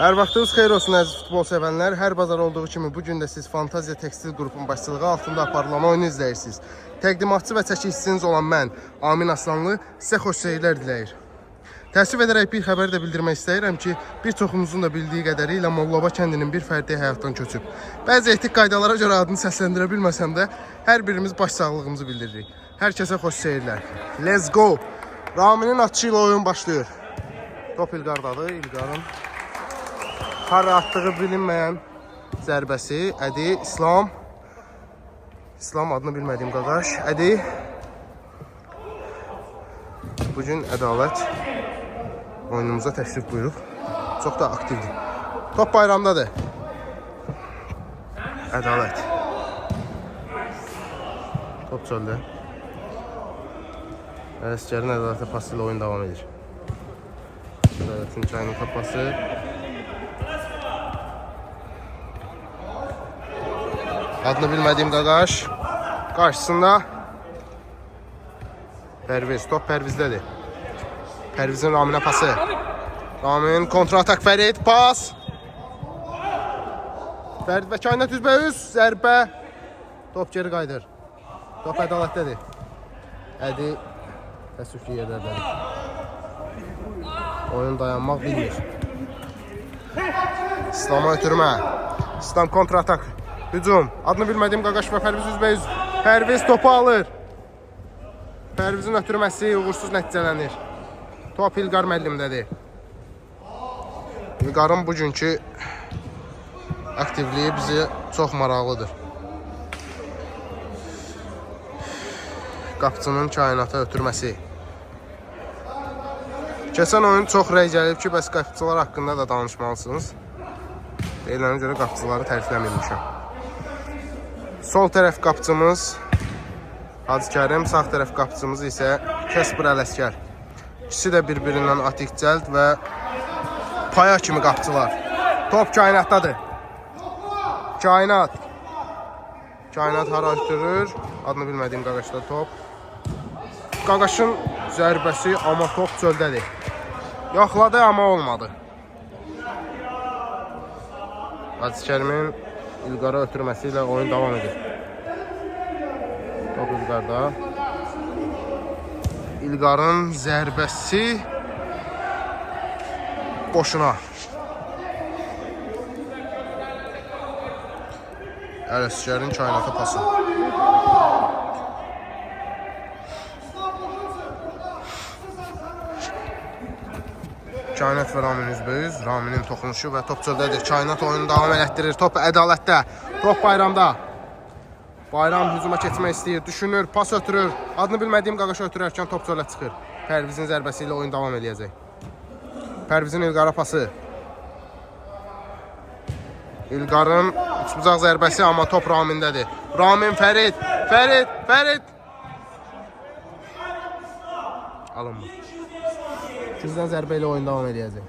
Hər vaxtınız xeyir olsun əziz futbol sevənlər. Hər bazar olduğu kimi bugün də siz Fantaziya Tekstil qrupunun başçılığı altında aparılan oyunu izləyirsiniz. Təqdimatçı və çəkiciniz olan mən, Amin Aslanlı, sizə xoş seyirlər diləyir. Təəssüf edərək bir xəbər də bildirmək istəyirəm ki, bir çoxumuzun da bildiyi qədərilə Mollova kəndinin bir fərdi həyatdan köçüb. Bəzi etik qaydalara görə adını səsləndirə bilməsəm də, hər birimiz baş sağlığımızı bildiririk. Hər kəsə xoş seyirlər. Let's go! Raminin atışı ilə oyun başlayır. Top İlqardadır, İlqarın hara attığı bilinməyən zərbəsi. Ədi, İslam. İslam adını bilmədiyim qaqaş. Ədi. Bugün Ədalət oyunumuza təşrif buyurub. Çox da aktivdir. Top bayramdadır. Ədalət. Top çöldə. Əskərin Ədalətə pası ilə oyun davam edir. Ədalət'in çayının tapası. Adını bilmədiyim qaqaş. Qarşısında Pərviz. Top Pərvizdədir. Pərvizin Raminə pası. Ramin kontra-atak Fərid. Pas. Fərid və kainat üzbəüz. Zərbə. Top geri qaydır. Top Ədalətdədir. Ədi təəssüf ki yerdədir. Oyun dayanmaq bilmir. İslam'a ötürmə. İslam kontra-atak. Hücum. Adını bilmədiyim qaqaş və Pərviz üzbəüz. Pərviz topu alır. Pərvizin ötürməsi uğursuz nəticələnir. Top İlqar müəllimdədir. İlqarın bugünkü aktivliyi bizi çox maraqlıdır. Qapıcının kainata ötürməsi. Keçən oyun çox rəy gəlib ki, bəs qapıcılar haqqında da danışmalısınız. Deyilənə görə qapıcıları tərifləmirmişəm. Sol tərəf qapıcımız Hacı Kərim, sağ tərəf qapıcımız isə Kəsbir Ələskər. İkisi də bir-birindən atik cəld və paya kimi qapıcılar. Top kainatdadır. Kainat. Kainat hara ötürür? Adını bilmədiyim qaqaşda top. Qaqaşın zərbəsi, amma top çöldədir. Yoxladı, amma olmadı. Hacı Kərimin İlqara ötürməsi ilə oyun davam edir. Top İlqarda. İlqarın zərbəsi boşuna. Ələskərin kainata pası. Kainat və Ramin üzbəüz. Raminin toxunuşu və top çöldədir. Kainat oyunu davam elətdirir. Top Ədalətdə. Top bayramda. Bayram hücuma keçmək istəyir. Düşünür, pas ötürür. Adını bilmədiyim qaqaşa ötürərkən top çölə çıxır. Pərvizin zərbəsi ilə oyun davam eləyəcək. Pərvizin İlqara pası. İlqarın üçbucaq zərbəsi, amma top Ramindədir. Ramin Fərid. Fərid. Alın bu. Sizdən zərbə ilə oyun davam edəcək.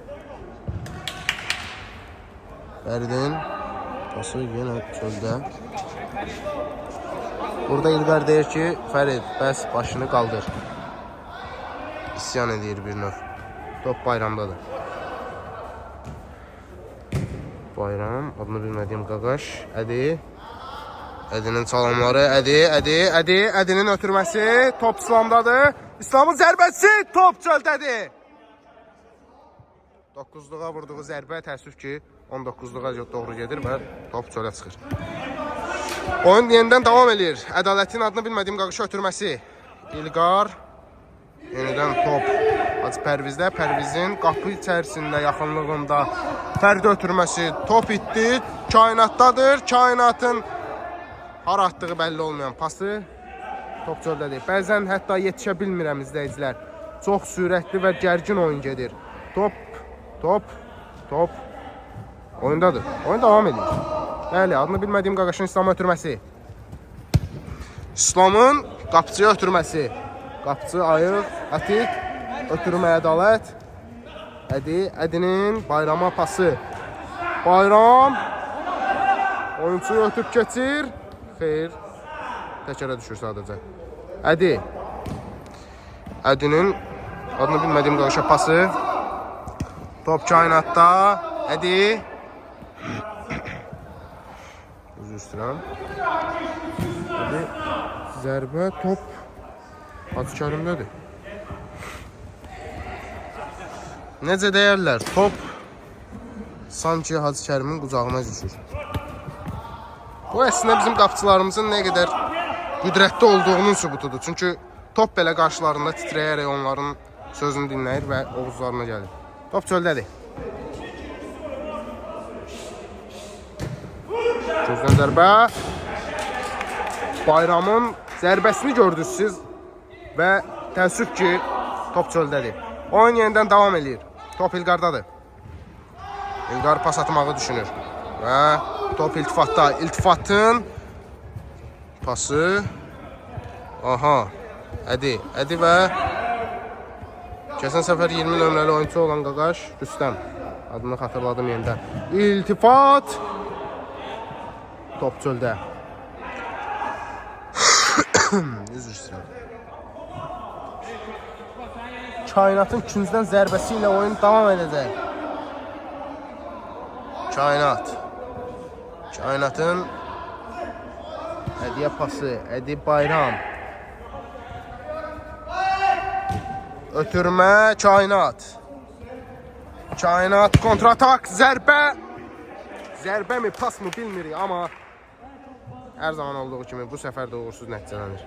Fəridin pası yenə çöldə. Burada İlqar deyir ki, Fərid, bəs başını qaldır. İsyan edir bir növ. Top bayramdadır. Bayram, adını bilmədiyim qaqaş. Ədi. Ədinin çalımları. Ədinin ötürməsi. Top İslamdadır. İslamın zərbəsi. Top çöldədir. 9-luğa vurduğu zərbə təəssüf ki 19-luğa doğru gedir və top çölə çıxır. Oyun yenidən davam edir. Ədalətin adını bilmədiyim qaqaşı ötürməsi. İlqar. Yenidən top Hacı Pərvizdə. Pərvizin qapı içərisində yaxınlığında Fərdi ötürməsi. Top itdi. Kainatdadır. Kainatın hara atdığı bəlli olmayan pası. Top çöldədir. Bəzən hətta yetişə bilmirəm izləyicilər. Çox sürətli və gərgin oyun gedir. Top oyundadır. Oyun davam edir. Bəli, adını bilmədiyim qaqaşın İslam'a ötürməsi. İslamın qapıcıya ötürməsi. Qapıcı ayıq, atik, ötürmə Ədalət. Ədinin bayrama pası. Bayram oyuncuyu ötüb keçir. Xeyr, təkərə düşür sadəcə. Ədinin adını bilmədiyim qaqaşa pası. Top kainatda. Hadi. Üzr istəyirəm. Hadi. Zərbə, top Hacı Kərimdədir. Necə deyərlər? Top sanki Hacı Kərimin qucağına düşür. Bu əslində bizim qapıçılarımızın nə qədər qüdrətli olduğunun sübutudur. Çünki top belə qarşılarında titrəyərək onların sözünü dinləyir və oğuzlarına gəlir. Top çöldədir. Gözdən zərbə. Bayramın zərbəsini gördünüz siz və təəssüf ki, top çöldədir. Oyun yenidən davam edir. Top İlqardadır. İlqar pas atmağı düşünür. Və top iltifatda. İltifatın pası. Aha. Ədi və keçən səfər 20 nömrəli oyuncu olan Qaqaş Rüstəm. Adını xatırladım yenidən. İltifat. Top çöldə. Üzr istəyirəm. Kainatın küncdən zərbəsi ilə oyun davam edəcək. Kainatın Ədiyə pası, Ədi Bayram. Ötürmə, Kainat kontratak, zərbə. Zərbə mi, pas mı bilmirik, amma hər zaman olduğu kimi bu səfər də uğursuz nəticələnir.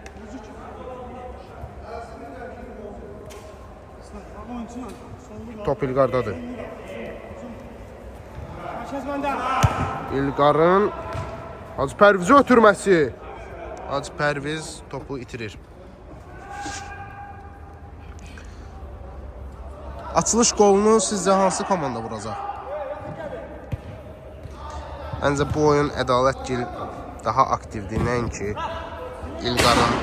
Top İlqardadır. İlqarın Hacı Pərvizə ötürməsi. Hacı Pərviz topu itirir. Açılış qolunu sizcə hansı komanda vuracaq? Məncə bu oyun Ədalətgil daha aktivdir, nəinki İlqarın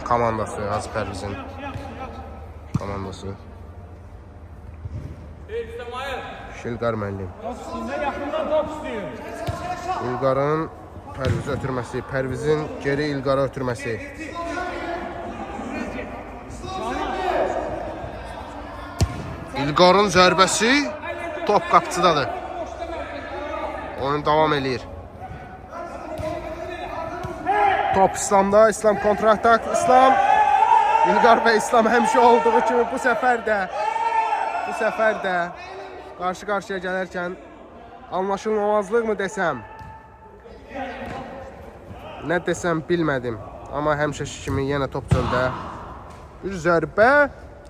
komandası, Hacı Pərvizin komandası. İlqar müəllim. İlqarın Pərvizə ötürməsi, Pərvizin geri İlqara ötürməsi. İlqarın zərbəsi top qapıcıdadır. Oyun davam edir. Top İslamda, İslam kontratak, İslam. İlqar və İslam həmişə olduğu kimi bu səfər də qarşı-qarşıya gələrkən anlaşılmamazlıq mı desəm? Nə desəm bilmədim. Amma həmişəki kimi yenə top çöldə. Bir zərbə.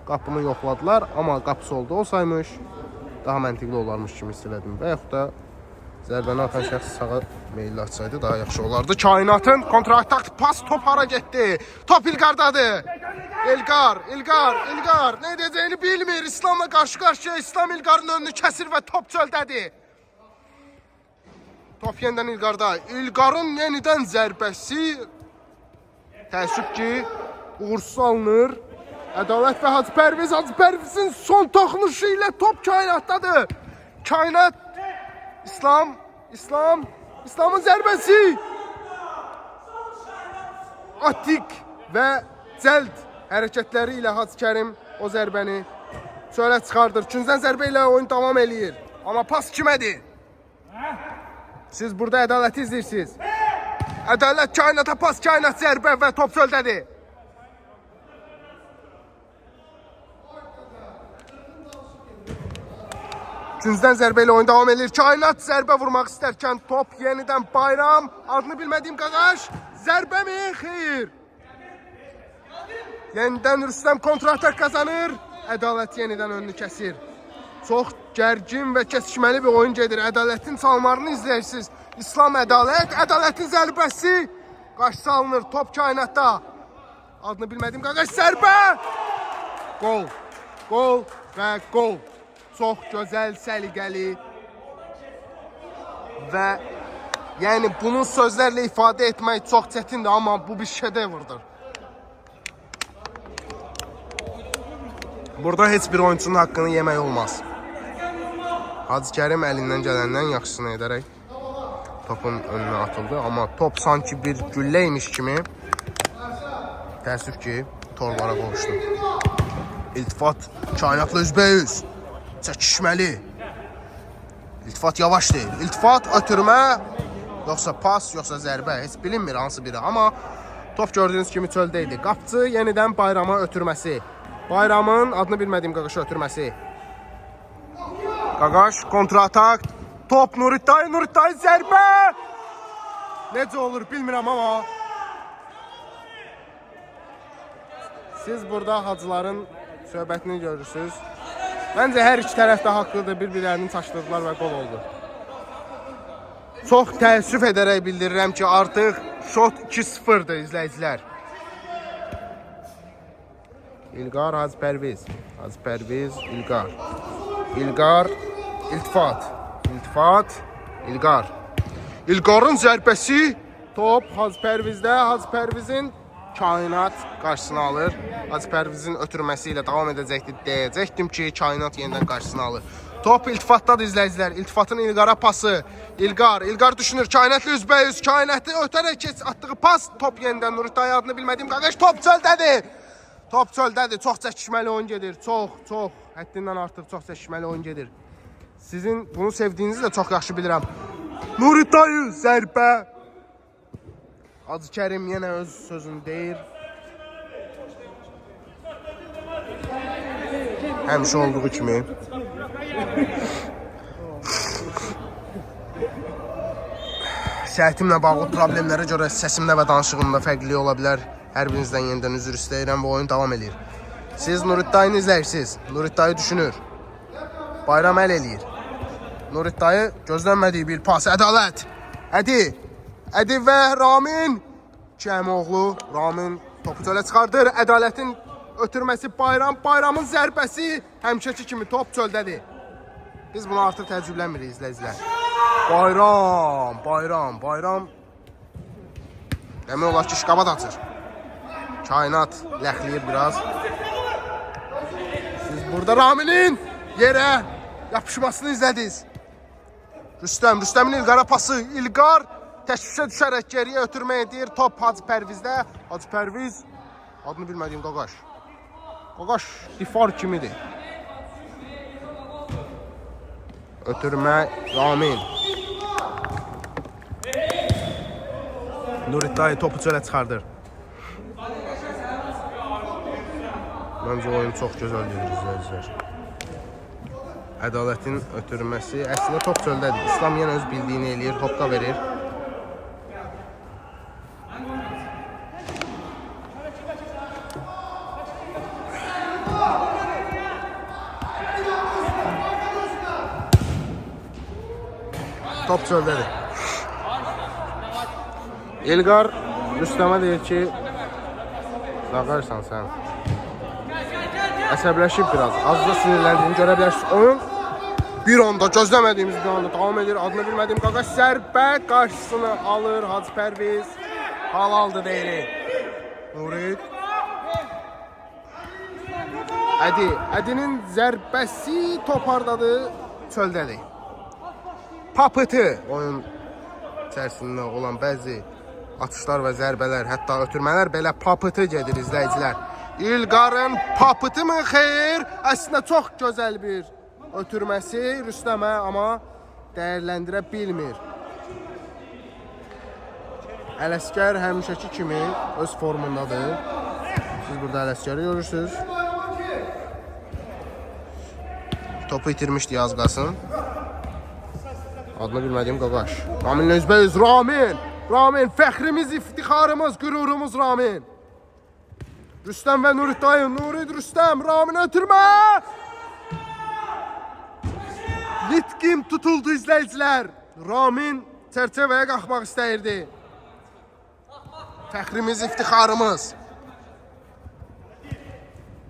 Qapını yoxladılar, amma qapısı oldu olsaymış daha məntiqli olarmış kimi hiss elədim. Və yaxud da zərbəni atan şəxs sağa meyilli açsaydı daha yaxşı olardı. Kainatın kontratak pas, top hara getdi? Top İlqardadır. İlqar nə edəcəyini bilmir. İslamla qarşı-qarşıya, İslam İlqarın önünü kəsir və top çöldədir. Top yenidən İlqarda. İlqarın yenidən zərbəsi təəssüf ki, uğursuz alınır. Ədalət və Hacı Pərviz. Hacı Pərvizin son toxunuşu ilə top Kainatdadır. Kainat. İslamın zərbəsi. Atik və cəld hərəkətləri ilə Hacı Kərim o zərbəni çölə çıxardır. Küncdən zərbə ilə oyun davam eləyir. Amma pas kimədir? Siz burada Ədaləti izləyirsiniz. Ədalət Kainata pas, Kainat zərbə və top çöldədir. Küncdən zərbə ilə oyun davam edir. Kainat zərbə vurmaq istərkən top yenidən Bayram. Adını bilmədiyim Qaqaş. Zərbə mi? Xeyr. Yenidən Rüstəm kontratak kazanır. Ədalət yenidən önünü kəsir. Çox gərgin və kesişməli bir oyun gedir. Ədalətin salmalarını izləyirsiniz. İslam Ədalət. Ədalətin zərbəsi. Qarşı alınır. Top Kainatda. Adını bilmədiyim Qaqaş. Zərbə. Gol. Gol və gol. Çox gözəl, səliqəli və yəni bunu sözlərlə ifadə etmək çox çətindir, amma bu bir şedevrdir. Burada heç bir oyuncunun haqqını yemək olmaz. Hacı Kərim əlindən gələndən yaxşısını edərək topun önünə atıldı, amma top sanki bir gülləymiş kimi təəssüf ki, torlara qovuşdu. İltifat Kainatla üzbəüz. Çəkişməli. İltifat yavaş deyil. İltifat ötürmə, yoxsa pas, yoxsa zərbə. Heç bilinmir hansı biri. Amma top gördüyünüz kimi çöldə idi. Qapçı yenidən Bayrama ötürməsi. Bayramın adını bilmədiyim Qaqaşa ötürməsi. Qaqaş kontratak. Top Nuritay zərbə. Necə olur bilmirəm amma. Siz burada hacıların söhbətini görürsünüz. Məncə hər iki tərəf də haqqlıdır. Bir-birlərini çaşdırdılar və qol oldu. Çox təəssüf edərək bildirirəm ki, artıq şot 2-0'dır izləyicilər. İlqar Hacpərviz. Hacpərviz, İlqar. İlqar, İltifat. İltifat, İlqar. İlqarın zərbəsi top Hacpərvizdə. Hacpərvizin Kainat qarşısını alır. Hacpərvizin ötürməsi ilə davam edəcəkdir. Deyəcəkdim ki, Kainat yenidən qarşısını alır. Top İltifatdadır izləyicilər. İltifatın İlqara pası. İlqar düşünür. Kainatlı üzbəyüz. Kainatlı ötərək atdığı pas. Top yenidən Nuritay adını bilmədiyim Qaqaş. Top çöldədir. Top çöldədir. Çox çəkişməli oyun gedir. Çox. Həddindən artıq çox çəkişməli oyun gedir. Sizin bunu sevdiyinizi də çox yaxşı bilirəm. Nuritay zərbə. Hacı Kərim yenə öz sözünü deyir. Həmişə olduğu kimi. Səhətimlə bağlı problemlərə görə səsimdə və danışığımda fərqli ola bilər. Hər birinizdən yenidən üzr istəyirəm və oyun davam edir. Siz Nuritay'ı izləyirsiniz. Nuritay'ı düşünür. Bayram əl eləyir. Nuritay'ı gözlənmədiyi bir pas. Ədalət. Ədi və Ramin. Cəmoğlu. Ramin topu çölə çıxardır. Ədalətin ötürməsi Bayram. Bayramın zərbəsi həmişəki kimi top çöldədir. Biz bunu artıq təcrübələnmirik izləyicilər. Bayram. Demək olar ki, şqabat açır. Kainat ləxləyir biraz. Siz burada Raminin yerə yapışmasını izlədiniz. Rüstəmin İlqara pası. İlqar təşvişə düşərək geriyə ötürmə edir. Top Hacpərvizdə. Hacpərviz adını bilmədiyim Qaqaş. Qaqaş difar kimidir. Ötürmə Ramin. Nuritay topu çölə çıxardır. Məncə oyun çox gözəl gedir izləyicilər. Ədalətin ötürməsi. Əslində top çöldədir. İslam yenə öz bildiyini eləyir. Hopqa verir. Top çöldədir. İlqar Rüstəmə deyir ki, Qaqarsan sən. Əsəbləşib biraz. Azca sinirləndiyini görə bilərsiniz. Oyun bir anda gözləmədiyimiz bir anda davam edir. Adını bilmədiyim Qaqaş zərbə qarşısını alır. Hacpərviz halaldır deyirik. Nurid. Ədinin zərbəsi topardadır. Çöldədir. Papıtı oyun içərisində olan bəzi atışlar və zərbələr, hətta ötürmələr belə papıtı gedir izləyicilər. İlqarın papıtı mı xeyr? Əslində çox gözəl bir ötürməsi Rüstəmə, amma dəyərləndirə bilmir. Ələsgər həmişəki kimi öz formundadır. Siz burada Ələsgəri görürsünüz. Topu itirmişdi az qalsın. Adını bilmədiyim Qaqaş. Raminlə üzbəyiz. Ramin, fəxrimiz, iftixarımız, qürurumuz Ramin. Rüstəm və Nuritay. Nurid, Rüstəm, Ramin ötürmə. Litkim tutuldu izləyicilər. Ramin çərçəvəyə qalxmaq istəyirdi. Fəxrimiz, iftixarımız.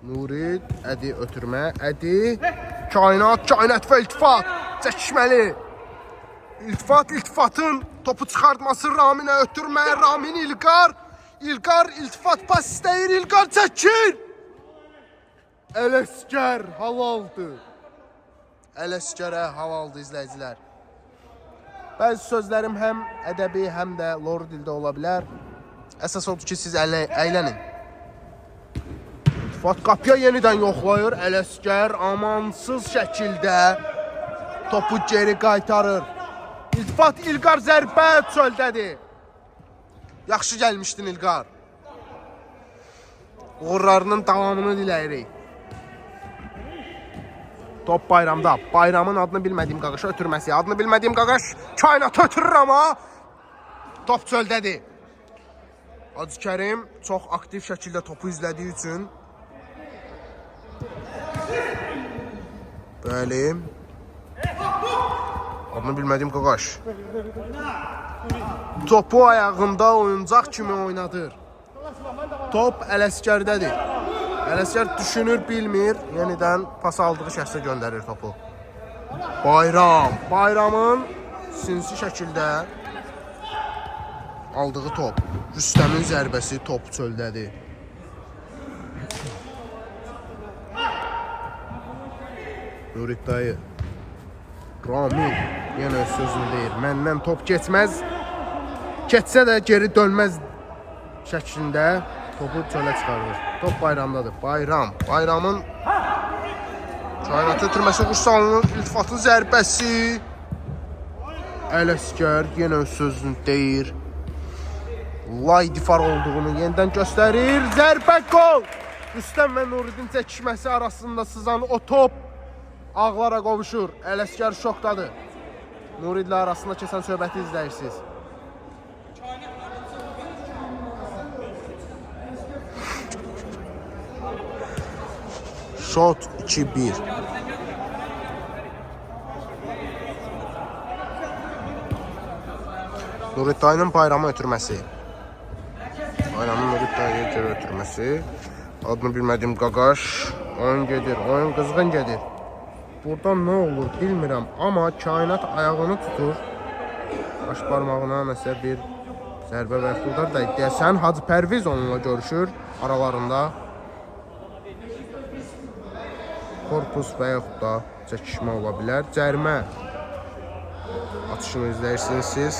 Nurid, Ədi ötürmə. Ədi, Kainat və İltifat. Çəkişməli. İltifatın topu çıxartması Raminə ötürmə. Ramin İlqar. İltifat pas istəyir. İlqar çəkir. Ələsgər halaldır. Ələsgərə halaldır izləyicilər. Bəzi sözlərim həm ədəbi, həm də lor dildə ola bilər. Əsas odur ki, siz əylənin. İltifat qapıya yenidən yoxlayır. Ələsgər amansız şəkildə Topu geri qaytarır. İltifat İlqar zərbə çöldədir. Yaxşı gəlmişdin İlqar. Uğurlarının davamını diləyirik. Top Bayramda. Bayramın adını bilmədiyim qaqaşa ötürməsi. Adını bilmədiyim qaqaş kainata ötürür amma top çöldədir. Hacı Kərim çox aktiv şəkildə topu izlədiyi üçün bəli. Adını bilmədiyim qaqaş topu ayağında oyuncaq kimi oynadır. Top Ələsgərdədir. Ələsgər düşünür, bilmir. Yenidən pas aldığı şəxsə göndərir topu. Bayram. Bayramın sinsi şəkildə aldığı top. Rüstəmin zərbəsi top çöldədir. Nurid dayı. Ramin yenə öz sözünü deyir. Məndən top keçməz. Keçsə də geri dönməz şəklində topu çölə çıxardır. Top Bayramdadır. Bayram. Bayramın kainata ötürməsi Qursalının iltifatın zərbəsi. Ələsgər yenə öz sözünü deyir. Laydifar olduğunu yenidən göstərir. Zərbə gol. Rüstəm və Nuridin çəkişməsi arasında sızan o top ağlara qovuşur. Ələsgər şokdadır. Nuridlə arasında keçən söhbəti izləyirsiniz. Şot 2-1. Nurid dayının Bayramı ötürməsi. Bayramın Nurid dayıya görə ötürməsi. Adını bilmədiyim qaqaş. Oyun gedir, oyun qızğın gedir. Buradan nə olur bilmirəm, amma kainat ayağını tutur. Baş barmağına nəsə bir zərbə və yaxud da deyəsən Hacı Pərviz onunla görüşür aralarında. Korpus və yaxud da çəkişmə ola bilər. Cərimə atışını izləyirsiniz siz.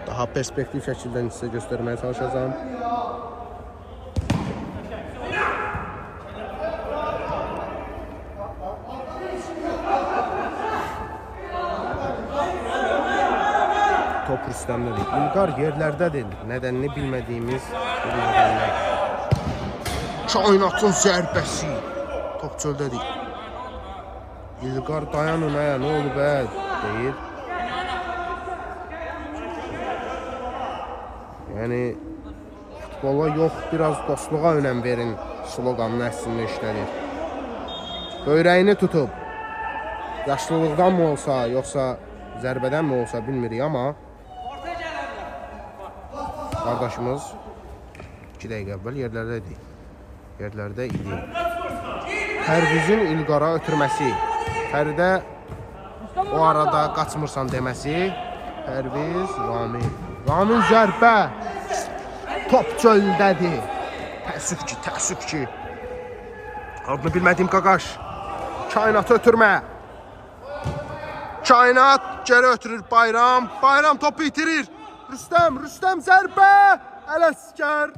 Daha perspektiv şəkildə sizə göstərməyə çalışacağım. Top Rüstəmdədir. İlqar yerlərdədir. Nədənini bilmədiyimiz bir nədənlər. Kainatın zərbəsi. Top çöldədir. İlqar dayanın nə olub deyir. Yəni futbola yox, biraz dostluğa önəm verin sloganını əslində işlədir. Böyrəyini tutub. Yaşlılıqdan mı olsa, yoxsa zərbədən mi olsa bilmirik amma qardaşımız 2 dəqiqə əvvəl yerlərdə idi. Pərvizin İlqara ötürməsi. Fəridə o arada qaçmırsan deməsi. Pərviz, Ramin. Ramin zərbə. Top çöldədir. Təəssüf ki. Adını bilmədiyim qaqaş. Kainatı ötürmə. Kainat geri ötürür Bayram. Bayram topu itirir. Rüstəm zərbə. Ələsgər.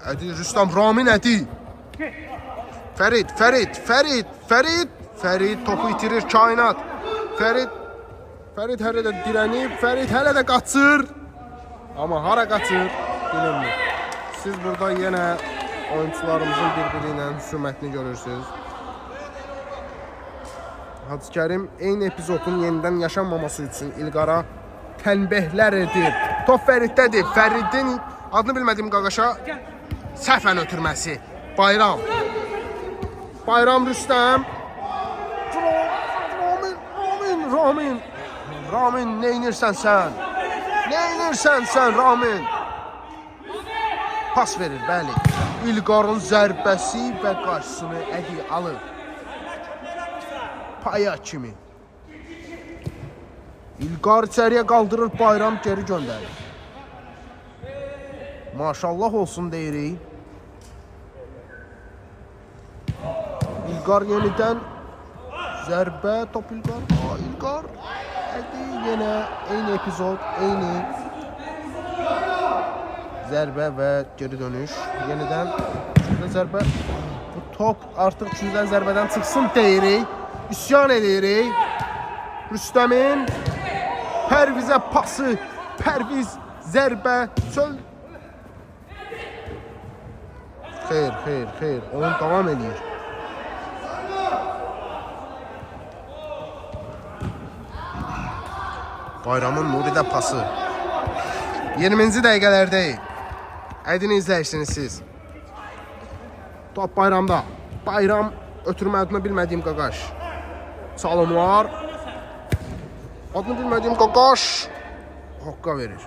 Ədi Rüstəm, Ramin ədi. Fərid topu itirir Kainat. Fərid hələ də dirənib. Fərid hələ də qaçır. Amma hara qaçır bilinmir. Siz burada yenə oyuncularımızın bir-biri ilə hüsumətini görürsünüz. Hacı Kərim eyni epizodun yenidən yaşanmaması üçün İlqara tənbihlər edir. Top Fəriddədir. Fəridin adını bilmədiyim qaqaşa səhvən ötürməsi. Bayram Rüstəm. Ramin, neynirsən sən? Ramin? Pas verir, bəli. İlqarın zərbəsi və qarşısını ədi alır. Paya kimi. İlqar içəriyə qaldırır, Bayram geri göndərir. Maşallah olsun deyirik. İlqar yenidən zərbə, top İlqar. İlqar ədi yenə eyni epizod, eyni zərbə və geri dönüş. Yenidən zərbə. Bu top artıq küncdən zərbədən çıxsın deyirik. İsyan edirik. Rüstəmin Pərvizə pası. Pərviz zərbə çöl. Xeyr. Oyun davam edir. Bayramın Nuridə pası. 20-ci dəqiqələrdəyik. Aydın izləyirsiniz siz. Top Bayramda. Bayram ötürmə adını bilmədiyim Qaqaş. Çalım var. Adını bilmədiyim Qaqaş. Haqqa verir.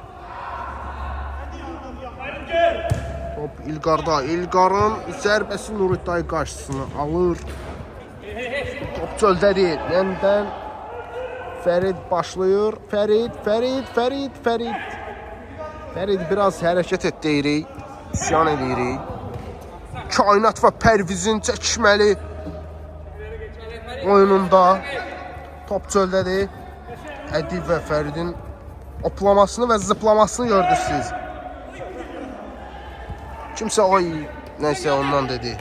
Top İlqarda. İlqarın zərbəsi Nuriday qarşısını alır. Top çöldədir. Yenidən Fərid başlayır. Fərid biraz hərəkət et deyirik. İsyan edirik. Kainat və Pərvizin çəkişməli oyununda top çöldədir. Ədib və Fəridin oplamasını və zıplamasını gördünüz siz. Kimsə oy nəysə ondan dedi.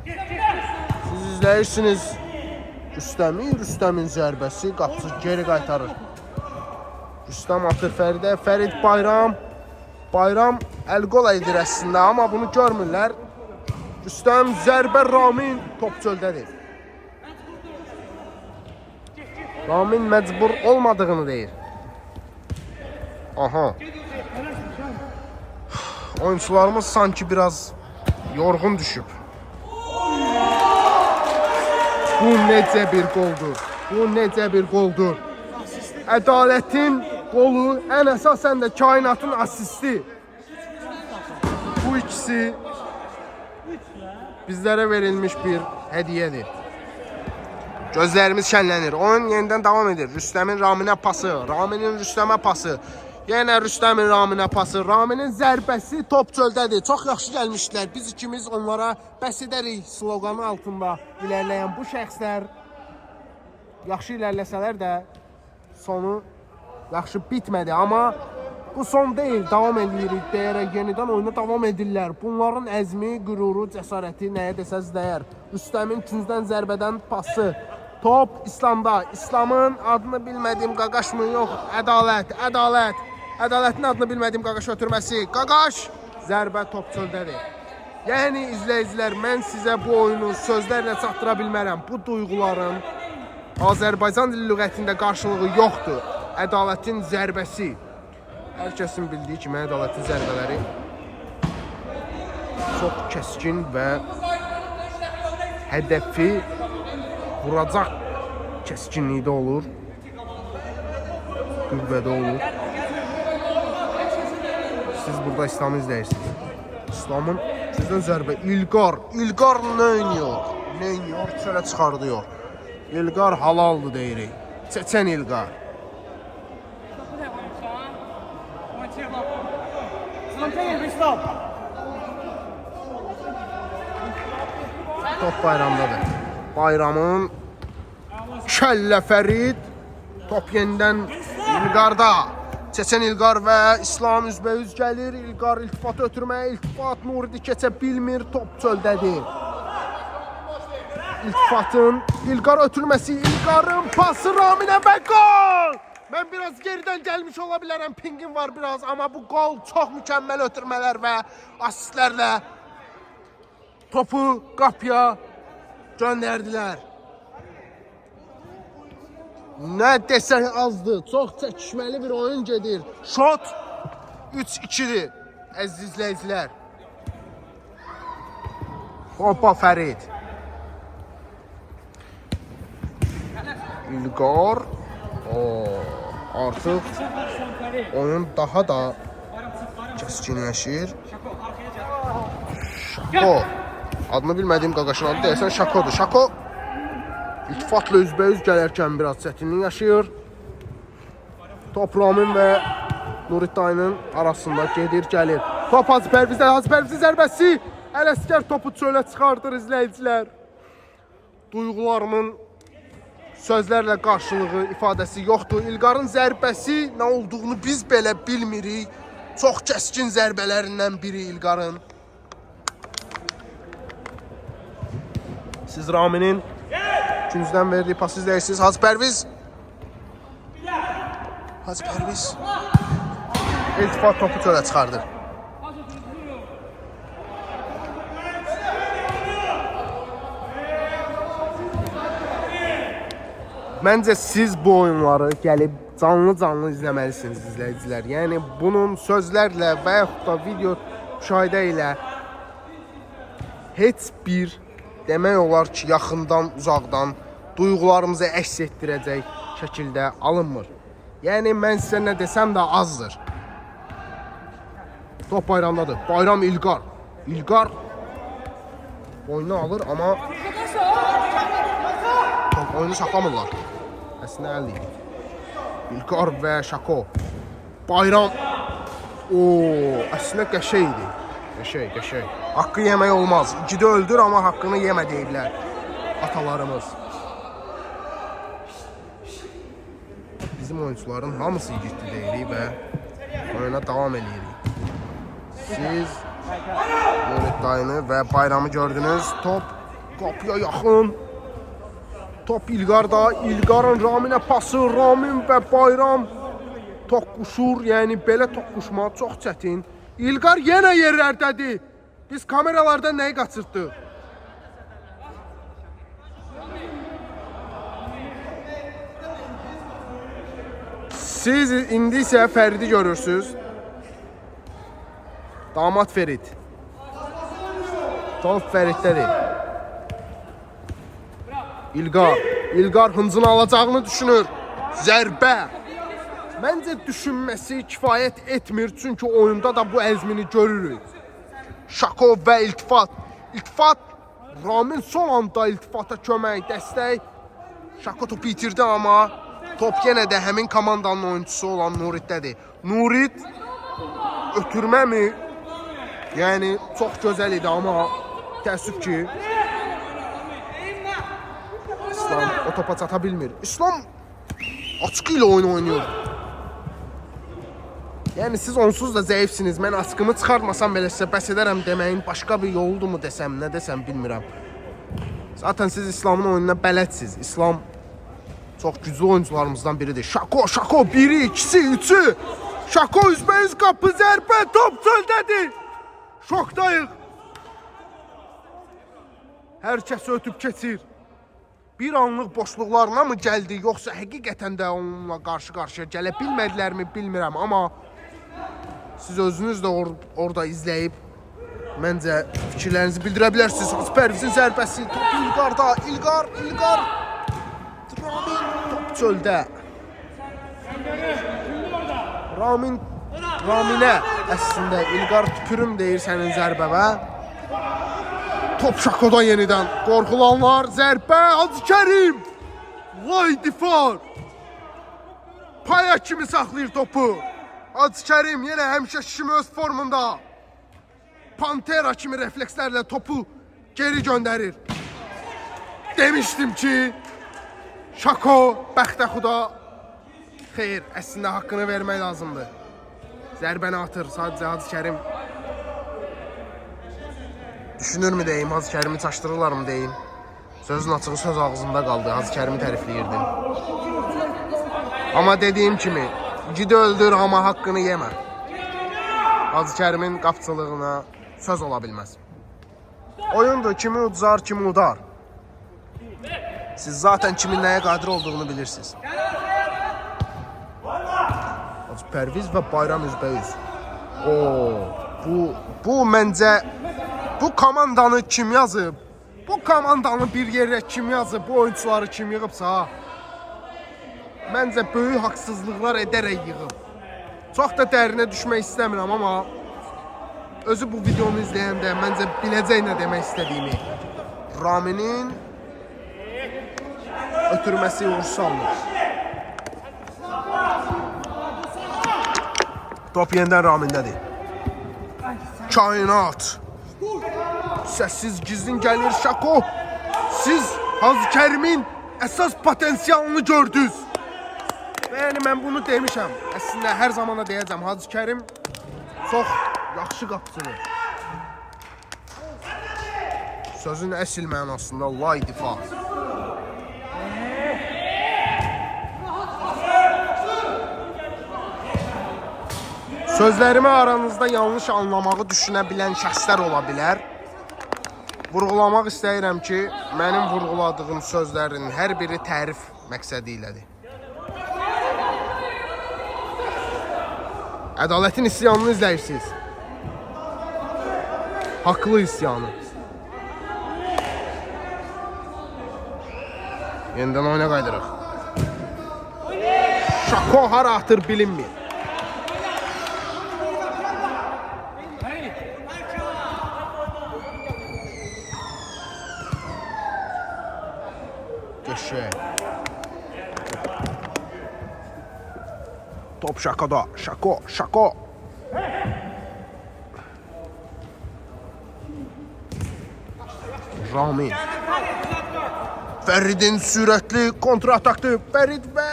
Siz izləyirsiniz. Rüstəmin zərbəsi qapısı geri qaytarır. Rüstəm atır Fəridə. Fərid Bayram əl-qol edir əslində, amma bunu görmürlər. Rüstəm zərbə Ramin top çöldədir. Ramin məcbur olmadığını deyir. Aha. Oyuncularımız sanki biraz yorğun düşüb. Bu necə bir qoldur. Ədalətin qolu, ən əsasən də kainatın asisti. Bu ikisi bizlərə verilmiş bir hədiyyədir. Gözlərimiz şənlənir. Oyun yenidən davam edir. Rüstəmin Raminə pası, Raminin Rüstəmə pası. Yenə Rüstəmin Raminə pası, Raminin zərbəsi top çöldədir. Çox yaxşı gəlmişdilər. Biz ikimiz onlara bəs edərik sloqanı altında ilerləyən bu şəxslər yaxşı ilerləsələr də sonu yaxşı bitmədi. Amma bu son deyil, davam edirik deyərək yenidən oyuna davam edirlər. Bunların əzmi, qüruru, cəsarəti nəyə desəz dəyər. Rüstəmin küncdən zərbədən pası. Top İslamda. İslamın adını bilmədiyim Qaqaş mı? Yox, Ədalət. Ədalətin adını bilmədiyim Qaqaş ötürməsi. Qaqaş zərbə top çöldədir. Yəni izləyicilər, mən sizə bu oyunu sözlərlə çatdıra bilmərəm. Bu duyğuların Azərbaycan dili lüğətində qarşılığı yoxdur. Ədalətin zərbəsi. Hər kəsin bildiyi kimi ədalətin zərbələri çox kəskin və hədəfi vuracaq kəskinlikdə olur. Qüvvədə olur. Siz burada İslamı izləyirsiniz. İslamın sizdən zərbə. İlqar nə oynuyor? Çölə çıxardıyor. İlqar halaldır deyirik. Çeçen İlqar. Top Bayramdadır. Bayramın kəllə Fərid. Top yenidən İlqarda. Çeçen İlqar və İslam üzbəyüz gəlir. İlqar iltifat ötürməyə. İltifat Nuridi keçə bilmir. Top çöldədir. İltifatın İlqar ötürməsi. İlqarın pası Raminə və qol! Mən biraz geridən gəlmiş ola bilərəm. Pingim var biraz. Amma bu qol çox mükəmməl ötürmələr və asistlərlə topu qapıya göndərdilər. Nə desək azdır. Çox çəkişməli bir oyun gedir. Şot 3-2'dir. Əziz izləyicilər. Hoppa Fərid. İlqar. Artıq oyun daha da kəskinləşir. Şako. Adını bilmədiyim Qaqaşın adı deyəsən Şakodur. Şako İltifatla üzbəyüz gələrkən biraz çətinlik yaşayır. Top Ramin və Nuridayının arasında gedir, gəlir. Top Hacı Pərvizin zərbəsi. Ələsgər topu çölə çıxardır izləyicilər. Duyğularımın sözlərlə qarşılığı, ifadəsi yoxdur. İlqarın zərbəsi nə olduğunu biz belə bilmirik. Çox kəskin zərbələrindən biri İlqarın. Siz Raminin ikinciden verdiği pası izləyirsiniz. Hacı Pərviz. Hacı Pərviz. İltifat topu çölə çıxardır. Məncə siz bu oyunları gəlib canlı izləməlisiniz izləyicilər. Yəni bunun sözlərlə və yaxud da video müşahidə ilə heç bir demək olar ki, yaxından, uzaqdan duyğularımızı əks etdirəcək şəkildə alınmır. Yəni mən sizə nə desəm də azdır. Top Bayramdadır. Bayram İlqar. İlqar oyunu alır, amma top oyunu saxlamırlar. Əslində əlli idi. İlqar və Şako. Bayram. Əslində qəşəng idi. Qəşəng. Haqqı yemək olmaz. İkidə öldür, amma haqqını yemə deyiblər atalarımız. Bizim oyuncuların hamısı igidli deyirik və oyuna davam edirik. Siz Nurit dayını və Bayramı gördünüz. Top qapıya yaxın. Top İlqarda. İlqarın Raminə pası. Ramin və Bayram toqquşur. Yəni belə toqquşma çox çətin. İlqar yenə yerlərdədir. Biz kameralardan nəyi qaçırtdıq? Siz indi isə Fəridi görürsünüz. Damat Ferid. Top Fəriddədir. İlqar hıncını alacağını düşünür. Zərbə. Məncə düşünməsi kifayət etmir. Çünki oyunda da bu əzmini görürük. Şako və İltifat. İltifat. Ramin son anda İltifata kömək, dəstək. Şako topu itirdi, amma top yenə də həmin komandanın oyuncusu olan Nuritdədir. Nurit ötürmə mi? Yəni çox gözəl idi, amma təəssüf ki İslam o topa çata bilmir. İslam açıq ilə oyun oynayır. Yəni siz onsuz da zəifsiniz. Mən askımı çıxartmasam belə sizə bəs edərəm deməyin başqa bir yoludur mu desəm, nə desəm bilmirəm. Zaten siz İslamın oyununa bələdsiniz. İslam çox güclü oyuncularımızdan biridir. Şako, biri, ikisi, üçü. Şako üzbəyiz qapı, zərbə, top çöldədir. Şokdayıq. Hər kəs ötüb keçir. Bir anlıq boşluqlarına mı gəldi, yoxsa həqiqətən də onunla qarşı-qarşıya gələ bilmədilərmi bilmirəm, amma siz özünüz də orada izləyib məncə fikirlərinizi bildirə bilərsiniz. Hacı Pərvizin zərbəsi, top İlqarda, İlqar. Ramin, top çöldə. Raminə əslində İlqar tüpürüm deyir sənin zərbəvə. Top Şako'dan yenidən qorxulanlar, zərbə, Hacı Kərim. Vay difar. Paya kimi saxlayır topu. Hacı Kərim yenə həmişə kimi öz formunda. Pantera kimi reflekslərlə topu geri göndərir. Demişdim ki, Şako, bəxtəxuda. Xeyr, əslində haqqını vermək lazımdır. Zərbəni atır sadəcə Hacı Kərim. Düşünür mü deyim, Hacı Kərimi çaşdırırlar mı deyim. Sözün açığı söz ağzında qaldı, Hacı Kərimi tərifləyirdim. Amma dediyim kimi, gidi öldür amma haqqını yemə. Hacı Kərimin qapçılığına söz ola bilməz. Oyundur, kimi uduzar, kimi udar. Siz zaten kimin nəyə qadir olduğunu bilirsiniz. Hacı Pərviz və Bayram üzbəüz. Bu məncə bu komandanı kim yazıb? Bu komandanı bir yerə kim yazıb? Bu oyuncuları kim yığıbsa? Məncə böyük haqsızlıqlar edərək yığıb. Çox da dərinə düşmək istəmirəm, amma özü bu videonu izləyəndə məncə biləcək nə demək istədiyimi. Raminin ötürməsi uğursaldır. Top yenidən Ramindədir. Kainat. Səssiz gizlin gəlir Şako. Siz Hacı Kərimin əsas potensialını gördünüz. Yəni mən bunu demişəm. Əslində hər zamana deyəcəm. Hacı Kərim çox yaxşı qapıcıdır. Sözün əsl mənasında lay difa. Sözlərimi aranızda yanlış anlamağı düşünə bilən şəxslər ola bilər. Vurğulamaq istəyirəm ki, mənim vurğuladığım sözlərin hər biri tərif məqsədi ilədir. Ədalətin isyanını izləyirsiniz. Haqlı isyanı. Yenidən oyuna qaydırıq. Şako hara atır bilinmir. Geçe. Top Şako'da. Şako. Rami. Ferid'in sürətli kontra ataktı. Ferid ve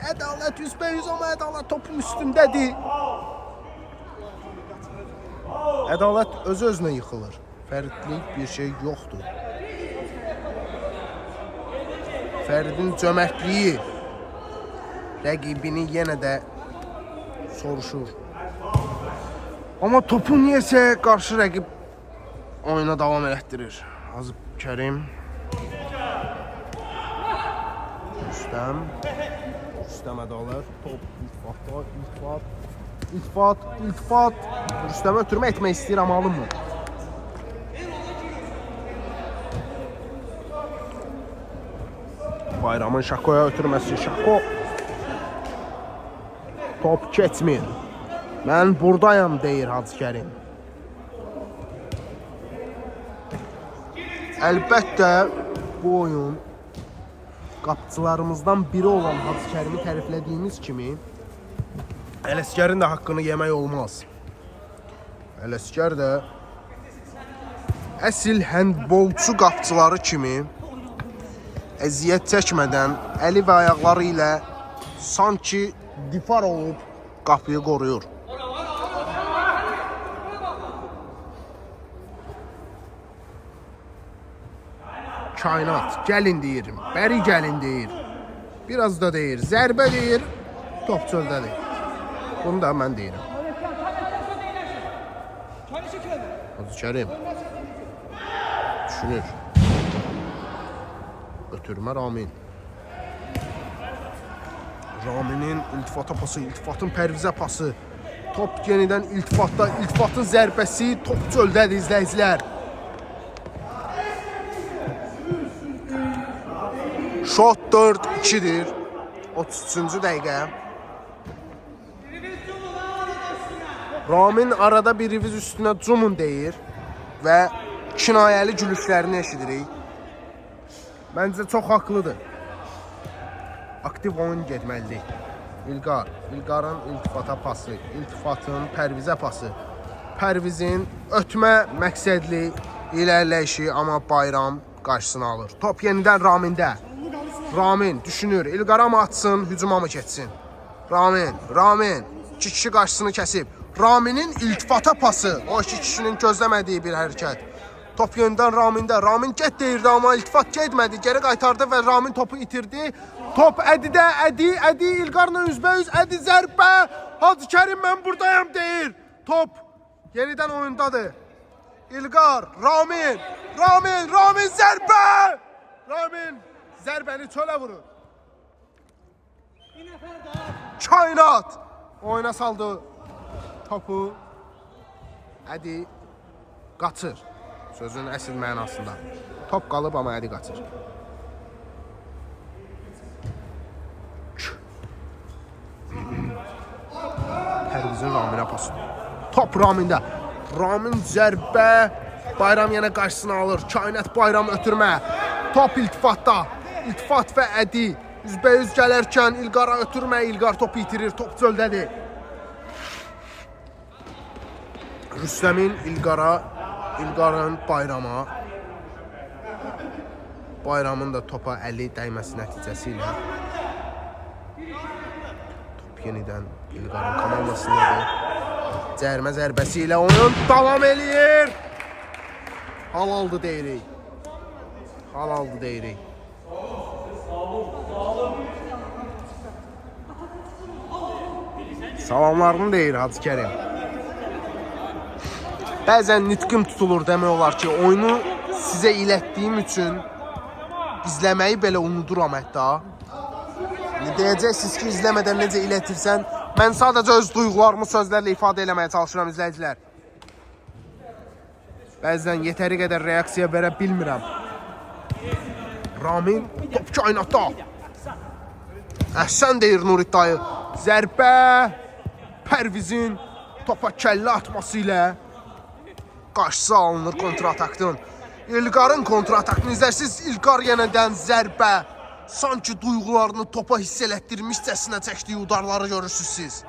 Ədalət %100 ama Ədalət topun üstündədir. Ədalət öz-özünə yıxılır. Feridlik bir şey yoxdur. Ferid'in cömertliği rəqibini yenə də soruşur. Amma topu niyəsə qarşı rəqib oyuna davam elətdirir. Azıb Kərim. Rüstəm Ədalət. Top İltifat. Rüstəmə ötürmə etmək istəyir, amma alınmır. Bayramın Şako'ya ötürməsi. Şako. Top keçmir. Mən buradayam deyir Hacı Kərim. Əlbəttə bu oyun qapıçılarımızdan biri olan Hacı Kərimi təriflədiyimiz kimi Ələsgərin də haqqını yemək olmaz. Ələsgər də əsl həndbolçu qapıçıları kimi əziyyət çəkmədən əli və ayaqları ilə sanki difar olub qapıyı qoruyur. Kainat, gəlin deyir, bəri gəlin deyir. Biraz da deyir, zərbə deyir, top çöldədir. Bunu da mən deyirəm. Hacı Kərim düşünür. Ötürmə Ramin. Raminin iltifata pası, iltifatın pərvizə pası. Top yenidən iltifatda, iltifatın zərbəsi, top çöldədir izləyicilər. Şot 4-2'dir. 33. dəqiqə. Ramin arada bir riviz üstünə cumun deyir və kinayəli gülüşlərini eşidirik. Məncə çox haqlıdır. Aktiv oyun getməlidir. İlqarın iltifata pası, iltifatın pərvizə pası. Pərvizin ötmə məqsədli ilərləyişi, amma Bayram qarşısını alır. Top yenidən Ramində. Ramin düşünür, İlqara mı atsın, hücuma mı keçsin? Ramin 2 kişi qarşısını kəsib. Raminin iltifata pası, o 2 kişinin gözləmədiyi bir hərəkət. Top yenidən Ramində. Ramin get deyirdi, amma iltifat getmədi. Geri qaytardı və Ramin topu itirdi. Top Ədidə, Ədi İlqarla üzbəyüz, Ədi zərbə. Hacı Kərim mən buradayam deyir. Top yenidən oyundadır. İlqar, Ramin zərbə. Ramin zərbəni çölə vurur. Kainat oyuna saldı topu. Ədi qaçır. Sözün əsl mənasında. Top qalıb, amma Ədi qaçır. Pərvizin Raminə pası. Top Ramində. Ramin zərbə. Bayram yenə qarşısını alır. Kainat Bayram ötürmə. Top iltifatda. İltifat və Ədi üzbəyüz gələrkən İlqara ötürmə. İlqar topu itirir. Top çöldədir. Rüstəmin İlqarın Bayrama. Bayramın da topa əli dəyməsi nəticəsilə top yenidən İlqarın komandasındadır. Cərmə zərbəsi ilə oyun davam eləyir. Halaldı deyirik. Halaldır deyirik. Salamlarını deyir Hacı Kərim. Bəzən nitqim tutulur demək olar ki, oyunu sizə ilətdiyim üçün izləməyi belə unuduram hətta. Deyəcəksiniz ki, izləmədən necə ilətirsən. Mən sadəcə öz duyğularımı sözlərlə ifadə eləməyə çalışıram izləyicilər. Bəzən yetəri qədər reaksiya verə bilmirəm. Ramin top kainatda. Əhsən deyir Nurit dayı. Zərbə Pərvizin topa kəllə atması ilə qarşısı alınır kontratakdın. İlqarın kontratakını izlərsiniz. İlqar yenədən zərbə. Sanki duyğularını topa hiss elətdirmişcəsinə çəkdiyi udarları görürsünüz siz.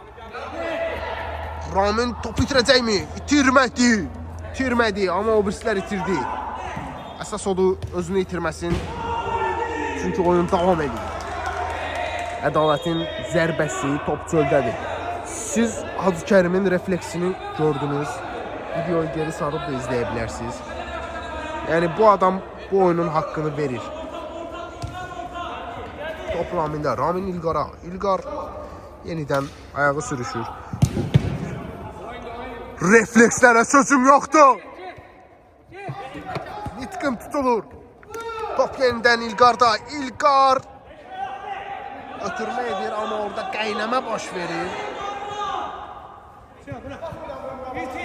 Ramin topu itirəcəkmi? İtirmədi. İtirmədi, amma o birisilər itirdi. Əsas odur özünü itirməsin. Çünki oyun davam edir. Ədalətin zərbəsi top çöldədir. Siz Hacı Kərimin refleksini gördünüz. Videoyu geri sarıb da izləyə bilərsiniz. Yəni bu adam bu oyunun haqqını verir. Top Ramində. Ramin İlqara. İlqar yenidən ayağı sürüşür. Reflekslərə sözüm yoxdur. Nitqim tutulur. Top yenidən İlqarda. İlqar ötürmə edir, amma orada qəynəmə baş verir.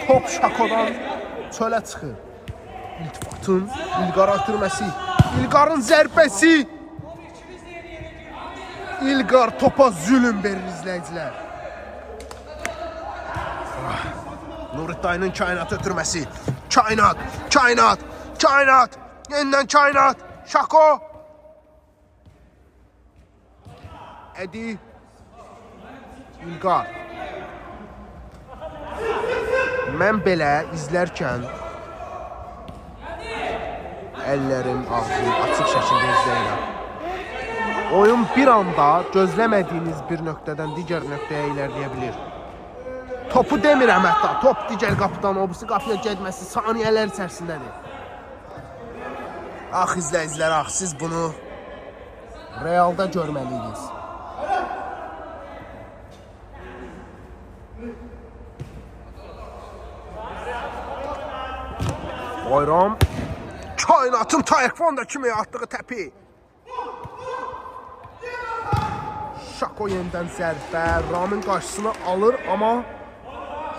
Top Şakodan çölə çıxır. İltifatın İlqara ötürməsi. İlqarın zərbəsi. İlqar topa zülüm verir izləyicilər. Nurit dayının kainat ötürməsi. Kainat, kainat, kainat. Yenidən kainat. Şako. Edi. İlqar. Mən belə izlərkən əllərim ağzım açıq şəkildə izləyirəm. Oyun bir anda gözləmədiyiniz bir nöqtədən digər nöqtəyə ilərləyə bilir. Topu demirəm hətta, top digər qapıdan o birisi qapıya getməsi saniyələr içərisindədir. Ax izləyicilər, ax siz bunu realda görməliydiniz. Bayram kainatın taekwondo kimi atdığı təpi. Şako yenidən zərbə. Ramin qarşısını alır, amma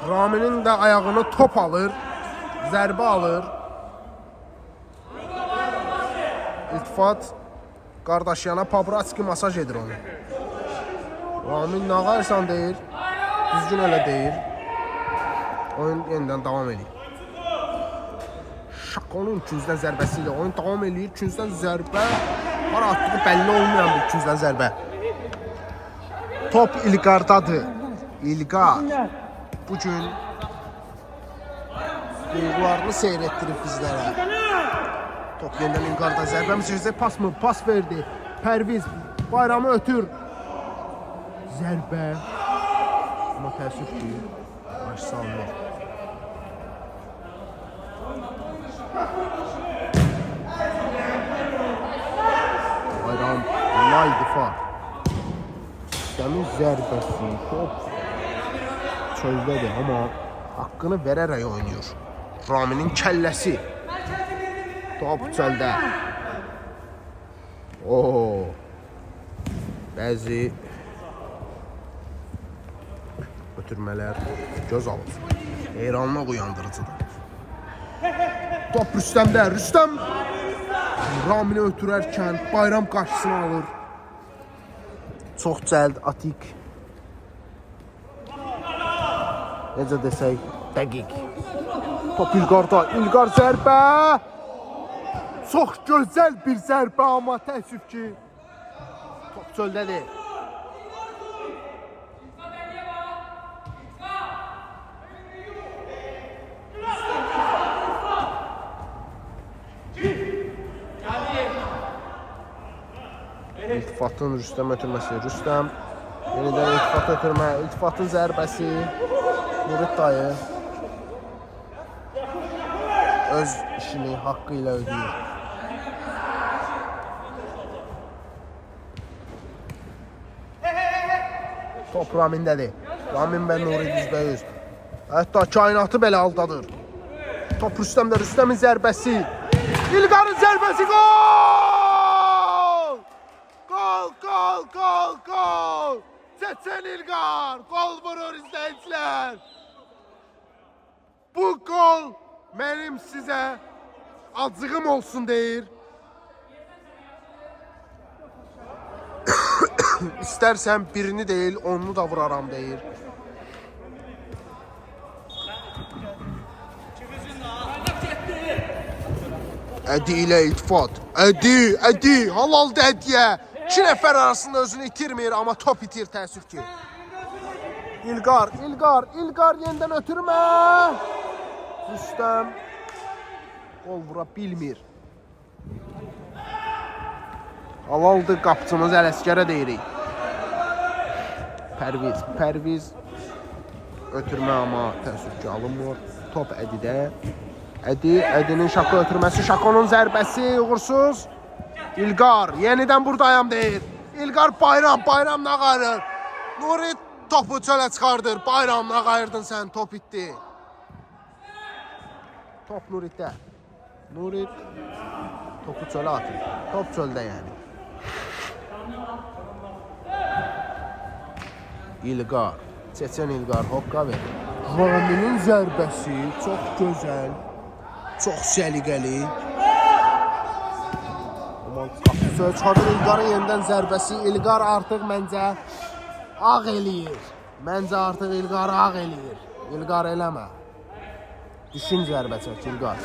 Raminin də ayağını top alır. Zərbə alır. İltifat qardaşyana Pabratski masaj edir onu. Ramin nə qarsan deyir. Düzgün elə deyir. Oyun yenidən davam edir. Şakonun ikinciden zərbəsiyle oyun davam edir. İkinciden zərbə. Var atdığı bəlli olmayan bir ikinciden zərbə. Top İlqardadır. İlqar bugün duyğularını seyr etdirib bizlərə. Top yenidən İlqarda zərbə mi? Pas mı? Pas verdi. Pərviz bayramı ötür. Zərbə. Amma təəssüf ki, qarşısı alınır. Bayram lay difa. Sistəmin zərbəsi top çöldədir, amma haqqını verərək oynayır. Raminin kəlləsi. Top çöldə. Bəzi ötürmələr göz alır. Heyranlıq uyandırıcıdır. Top Rüstəmdə. Rüstəm Ramini ötürərkən Bayram qarşısını alır. Çox cəld, atik. Necə desək, dəqiq. Top İlqarda. İlqar zərbə. Çox gözəl bir zərbə, amma təəssüf ki, top çöldədir. İltifatın Rüstəm ötürməsi. Rüstəm yenidən iltifat ötürmə. İltifatın zərbəsi. Nurit dayı öz işini haqqı ilə ödəyir. Top Ramindədir. Ramin və Nuri düzbəyüz. Hətta kainatı belə aldadır. Top Rüstəmdə. Rüstəmin zərbəsi. İlqarın zərbəsi. Gol! Gol, gol, gol, gol! Çeçen İlqar. Gol vurur izləyicilər. Bu gol mənim sizə acığım olsun deyir. İstərsən birini deyil, onu da vuraram deyir. Ədi ilə iltifat. Ədi, halaldır Ədiyə. 2 nəfər arasında özünü itirmir, amma top itir təəssüf ki. İlqar yenidən ötürmə. Rüstəm gol vura bilmir. Halaldır, qapçımız Ələsgərə deyirik. Pərviz ötürmə, amma təəssüf ki alınmır. Top Ədidə. Ədinin Şako ötürməsi, Şakonun zərbəsi uğursuz. İlqar yenidən buradayam deyir. İlqar Bayram nə qayırır? Nuri topu çölə çıxardır. Bayram nə qayırdın sən? Top itdi. Top Nuritdə. Nurit topu çölə atır. Top çöldə yəni. İlqar. Çeçen İlqar hokka verir. Raminin zərbəsi çox gözəl. Çox səliqəli. Söz çıxardır İlqarın yenidən zərbəsi. İlqar artıq məncə ağ eləyir. İlqar eləmə. Düşün zərbə çək İlqar.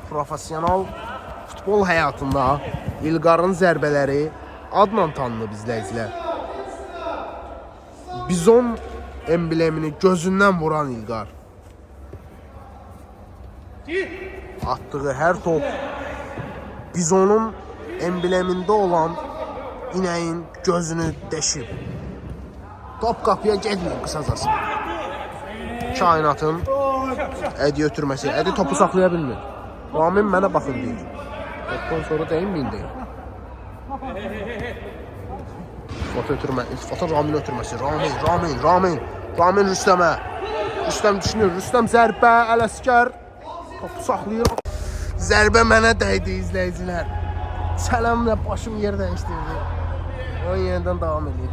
Profesional futbol həyatında İlqarın zərbələri adla tanınıb izləyicilər. Bizon emblemini gözündən vuran İlqar. Attığı hər top bizonun emblemində olan inəyin gözünü deşib. Top qapıya getmir qısacası. Kainatın Ədi ötürməsi. Ədi topu saxlaya bilmir. Ramin mənə baxın deyir. Topdan sonra deyinməyin deyir. İltifatın Ramin ötürməsi. Ramin Rüstəmə. Rüstəm düşünür. Rüstəm zərbə, Ələsgər. Topu saxlayır. Zərbə mənə dəydi izləyicilər. Sələmlə başım yer dəyişdirdi. Oyun yenidən davam edir.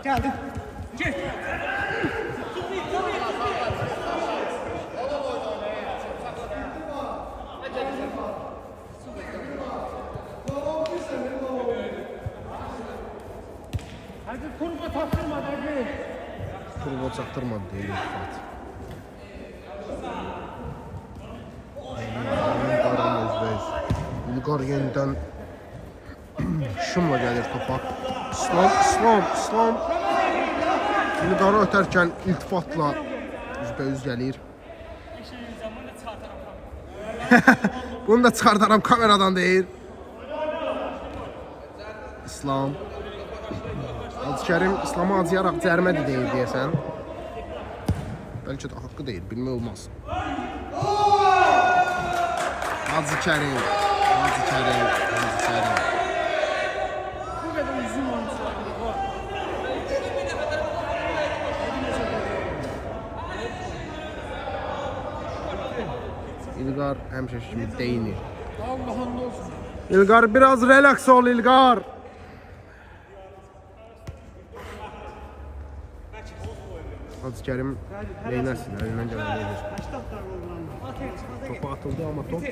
Geldi. Gir. Hadi turbo taktırma hadi. Turbo çaktırmadı değil Fatih. İlqar yenidən Daşımla gəlir topa. İslam. İlqarı ötərkən iltifatla üzbəüz gəlir. Bunu da çıxardaram kameradan deyir. İslam. Hacıkerim İslam'a acıyaraq cərimə deyir deyəsən. Bəlkə də haqqı deyir, bilmək olmaz. Hacıkerim. Bu kadar uzun olmuş. İlqar həmişəki kimi deyinir. Allah'ın olsun. İlqar biraz relax ol İlqar. Hacıkerim neynəsin, əlindən gələn edir. Topa atıldı amma top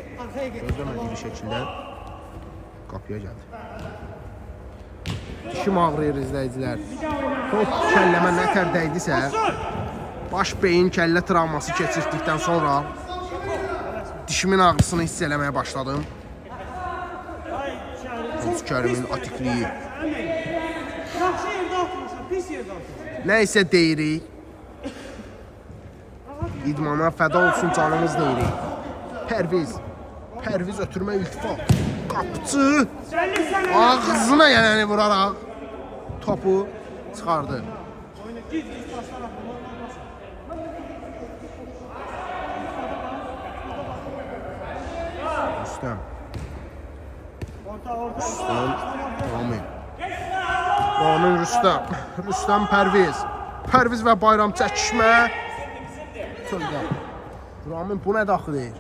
gözləmədiyi bir şəkildə qapıya gəldi. Dişim ağrıyır izləyicilər. Top kəlləmə nətər dəydisə, baş beyin kəllə travması keçirdikdən sonra dişimin ağrısını hiss eləməyə başladım. Hacıkerimin atikliyi. Yaxşı yerdə atmışsan, pis yerdə atmışsan. Nə isə deyirik. İdmana fəda olsun canımız deyirik. Pərviz ötürmə iltifat. Qapçı ağzına gələni vuraraq topu çıxardı. Rüstəm. Ramin Rüstəm Pərviz və Bayram çəkişmə. Çöldə. Ramin bu nə daxı deyir?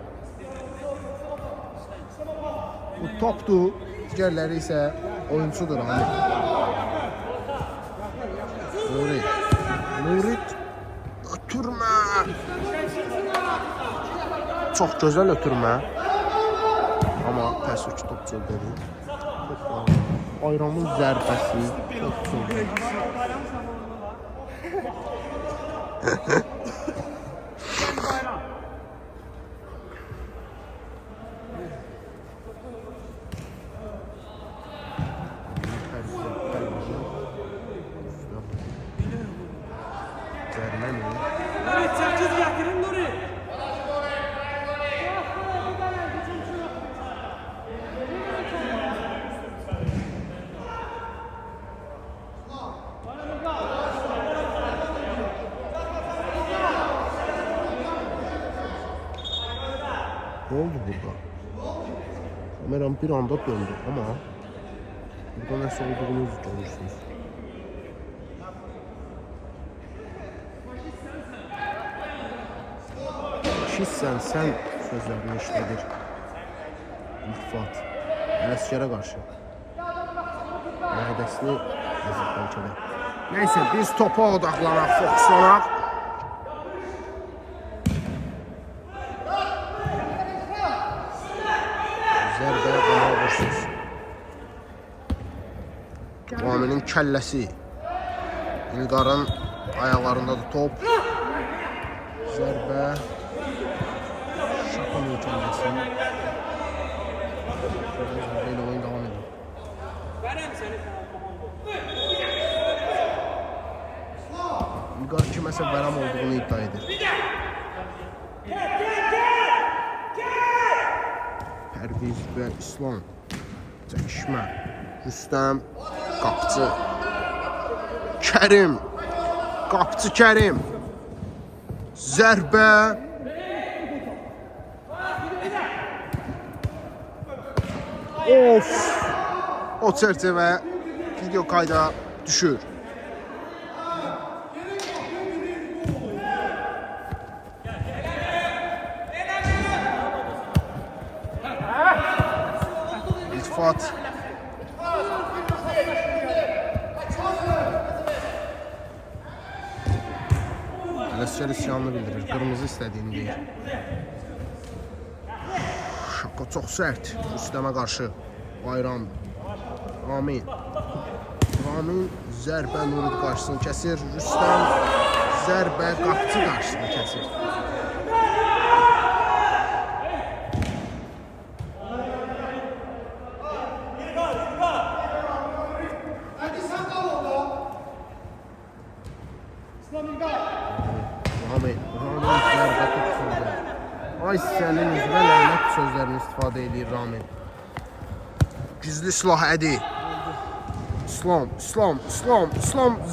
Bu topdur, digərləri isə oyuncudur Ramin. Nurit ötürmə. Çox gözəl ötürmə. Amma təəssüf ki, top çöldədir. Bayramın zərbəsi top çöldədir. Evet, çerçiz getirin Nuri. Ne oldu burada? Kameram bir anda döndü ama burada nasıl olduğunu görürsünüz. Faşistsən sən sözlərini işlədir. İltifat. Ələskərə qarşı. Məhədəsini yazıq bəlkə də. Neyse biz topa odaqlanaq, fokuslanaq. Zərbə ama vursuz. Raminin kəlləsi. İlqarın ayaqlarındadır top. Zərbə. Şapanın kəlləsi. Böyle oyun devam ediyor. İlqar kiməsə vərəm olduğunu iddia edir. Pərviz və İslam. Çəkişmə. Rüstəm. Qapçı. Kərim. Qapçı Kərim. Zərbə. Of. O çərçivə video kayda düşür. İltifat. Ələskər isyanını bildirir. Qırmızı istədiyini deyir. Şaka çox sərt. Rüstəmə qarşı. Bayram. Ramin zərbə Nurid qarşısını kəsir. Rüstəm zərbə qapçı qarşısını kəsir. Ay sənin üzvə lənət sözlərini istifadə edir Ramin. Gizli silah ədi. İslam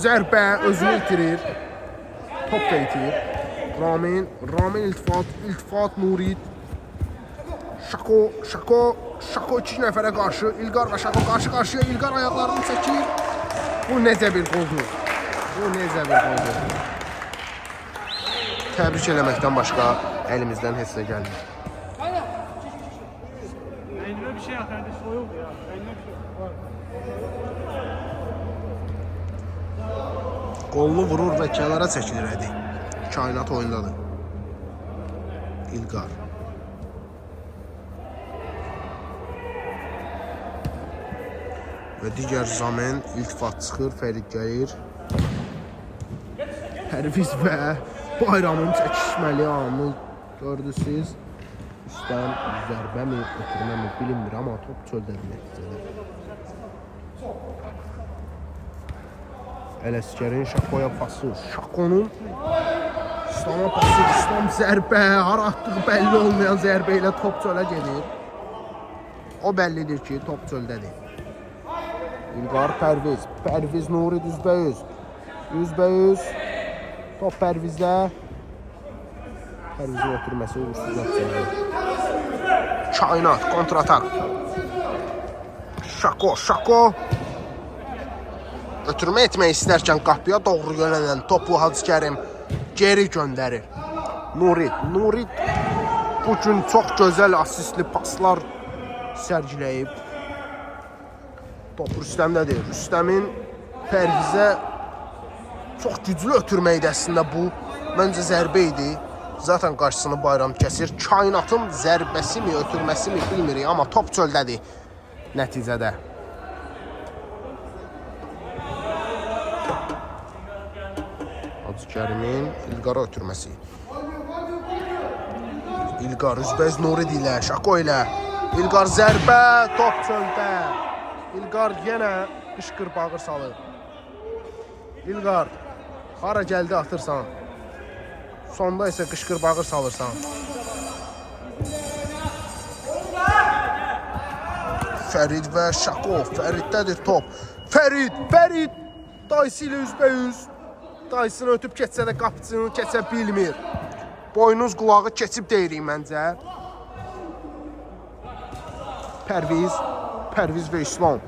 zərbə özünü itirir. Top da itir. Ramin iltifat Nurid. Şako iki nəfərə qarşı. İlqar və Şako qarşı-qarşıya. İlqar ayaqlarını çəkir. Bu necə bir qoldur. Təbrik eləməkdən başqa əlimizdən heç nə gəlmir. Beynime bir şey yok kardeş. Soğuk ya. Beynime bir şey yok. Qolunu vurur və kənara çəkilir ədi. Kainat oyundadır. İlqar. Və digər Zamen iltifat çıxır, Fərid gəlir. Pərviz və Bayramın çəkişməli anını gördünüz siz. Üstdən zərbə mi, ötürmə mi bilinmir, amma top çöldədir nəticədə. Ələskərin Şakoya pası, Şakonun İslama pası, İslam zərbə, hara atdığı bəlli olmayan zərbə ilə top çölə gedir. O bəllidir ki, top çöldədir. İlqar Pərviz Nurid üzbəyüz. Top Pərvizdə. Pərvizin ötürməsi uğursuz nəticədir. Kainat, kontratak. Şako. Ötürmə etmək istərkən qapıya doğru yönələn topu Hacı Kərim geri göndərir. Nurid bugün çox gözəl asistli paslar sərgiləyib. Top Rüstəmdədir. Rüstəmin Pərvizə çox güclü ötürməkdə əslində bu. Məncə zərbə idi. Zaten qarşısını Bayram kəsir. Kainatın zərbəsi mi, ötürməsi mi bilmirik, amma top çöldədir nəticədə. Hacı Kərimin İlqara ötürməsi. İlqar üzbəyiz Nurid ilə, Şako ilə. İlqar zərbə, top çöldə. İlqar yenə qışqır bağır salır. İlqar, hara gəldi atırsan. Sonda isə qışqır bağır salırsan. Fərid və Şako, Fəriddədir top. Fərid, dayısı ilə üzbəyüz. Dayısını ötüb keçsə də qapıcını keçə bilmir. Boynuz qulağı keçib deyirik məncə. Pərviz və İslam.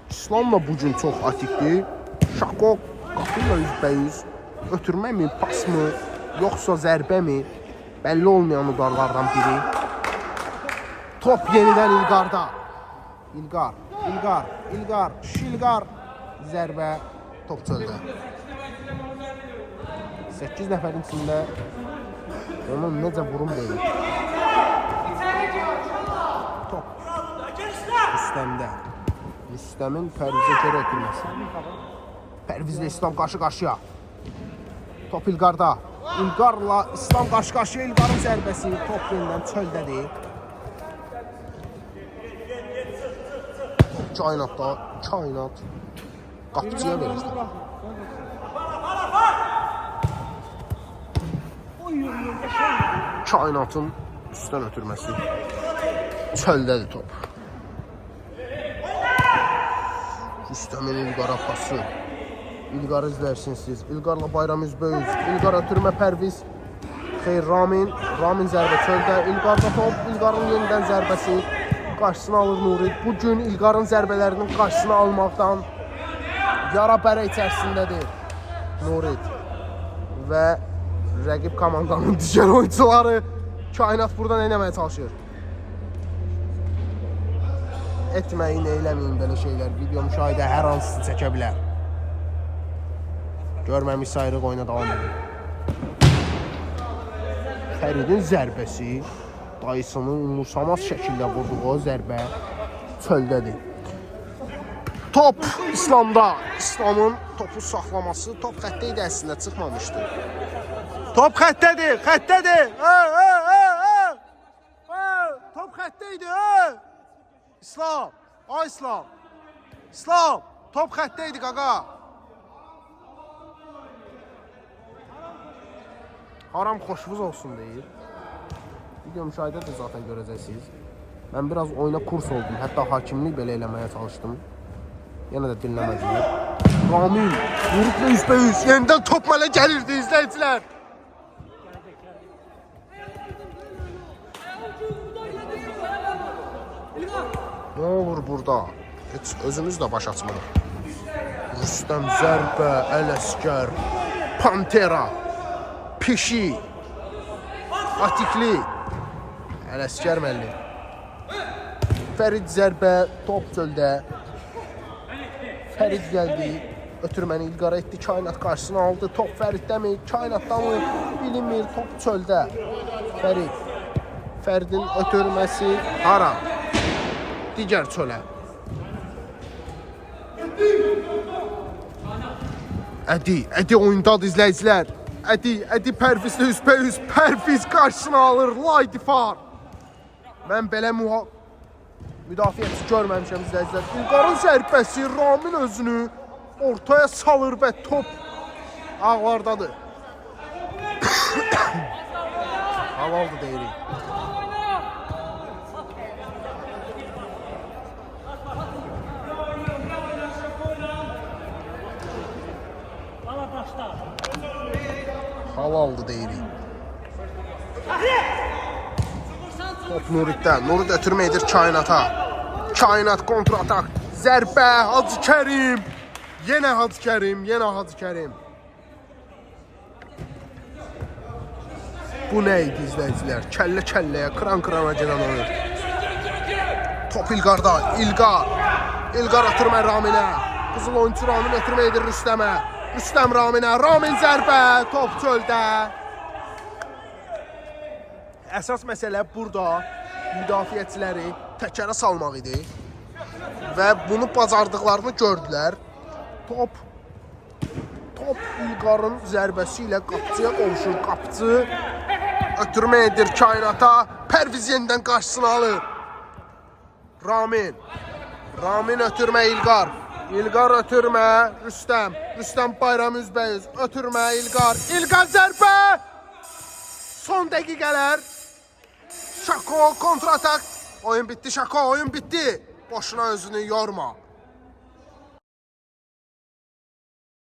İslam da bugün çox atikdir. Şako qapı ilə üzbəyüz. Ötürmə mi, pas mı, yoxsa zərbə mi? Bəlli olmayan udarlardan biri. Top yenidən İlqarda. İlqar. Zərbə, top çöldə. 8 nəfərin içində onun necə vurum deyil. Top Rüstəmdə. Rüstəmin Pərvizə görə ötürməsi. Pərvizlə İslam qarşı-qarşıya. Top İlqarda. İlqarla İslam qarşı-qarşıya. İlqarın zərbəsi. Top yenidən çöldədir. Kainat qapıcıya verir. Kainatın üstdən ötürməsi. Çöldədir top. Rüstəmin İlqara pası. İlqar izlərsiniz siz. İlqarla Bayram üzbəyüz. İlqar ötürmə Pərviz. Xeyr, Ramin zərbə çöldə. İlqarda top. İlqarın yenidən zərbəsi. Qarşısını alır Nurid. Bugün İlqarın zərbələrinin qarşısını almaqdan yara bərə içərisindədir Nurid. Və rəqib komandanın digər oyuncuları Kainat burada nə eləməyə çalışır? Etməyin, eyləməyin belə şeylər. Video müşahidə hər hansısı çəkə bilər. Görməmiş sayrıq oyuna davam edir. Fəridin zərbəsi, dayısının umursamaz şəkildə vurduğu zərbə çöldədir. Top İslamda. İslamın topu saxlaması, top xəttə idi əslində, çıxmamışdı. Top xəttədir. Top xəttə idi. İslam, top xəttə idi qaqa. Haram xoşunuz olsun deyir. Video müşahidədə zaten görəcəksiniz. Mən biraz oyuna kurs oldum. Hətta hakimlik belə eləməyə çalışdım. Yenə də dinləmədilər. Ramin, vurubla %100. Yenidən top mələ gəlirdi izləyicilər. Ne olur burada? Heç özümüz də baş açmırıq. Rüstəm zərbə, Ələsgər, Pantera, Pişi, Atikli, Ələsgər müəllim. Fərid zərbə, top çöldə. Fərid gəldi, ötürməni İlqara etdi, Kainat qarşısına aldı. Top Fəriddəmi, Kainatda mı bilinmir, top çöldə. Fərid, Fəridin ötürməsi hara? Digər çölə. Ədi oyundadır izləyicilər. Ədi Pərvizlə üzbəyüz. Pərviz qarşısına alır, Laydifar. Mən belə müdafiəçi görməmişəm izləyicilər. İlqarın zərbəsi Ramin özünü ortaya salır və top ağlardadır. Halaldır deyirik. Halaldır deyirik. Top Nuriddən. Nurid ötürmə edir Kainata. Kainat kontratak. Zərbə Hacı Kərim. Yenə Hacı Kərim. Yenə Hacı Kərim. Bu nə idi izləyicilər? Kəllə-kəlləyə, kran-krana gedən oyun. Top İlqarda. İlqar ötürmə Raminə. Qızıl oyuncu Ramin ötürmə edir Rüstəmə. Rüstəm Raminə. Ramin zərbə. Top çöldə. Əsas məsələ burada müdafiəçiləri təkərə salmaq idi və bunu bacardıqlarını gördülər. Top İlqarın zərbəsi ilə qapıcıya qovuşur. Qapıcı ötürmə edir Kainata. Pərviz yenidən qarşısını alır. Ramin ötürmə İlqar. İlqar ötürmə Rüstəm. Rüstəm Bayram Üzbəyüz. Ötürmə İlqar. İlqar zərbə. Son dəqiqələr. Şako kontratak. Oyun bitti Şako, oyun bitti. Boşuna özünü yorma.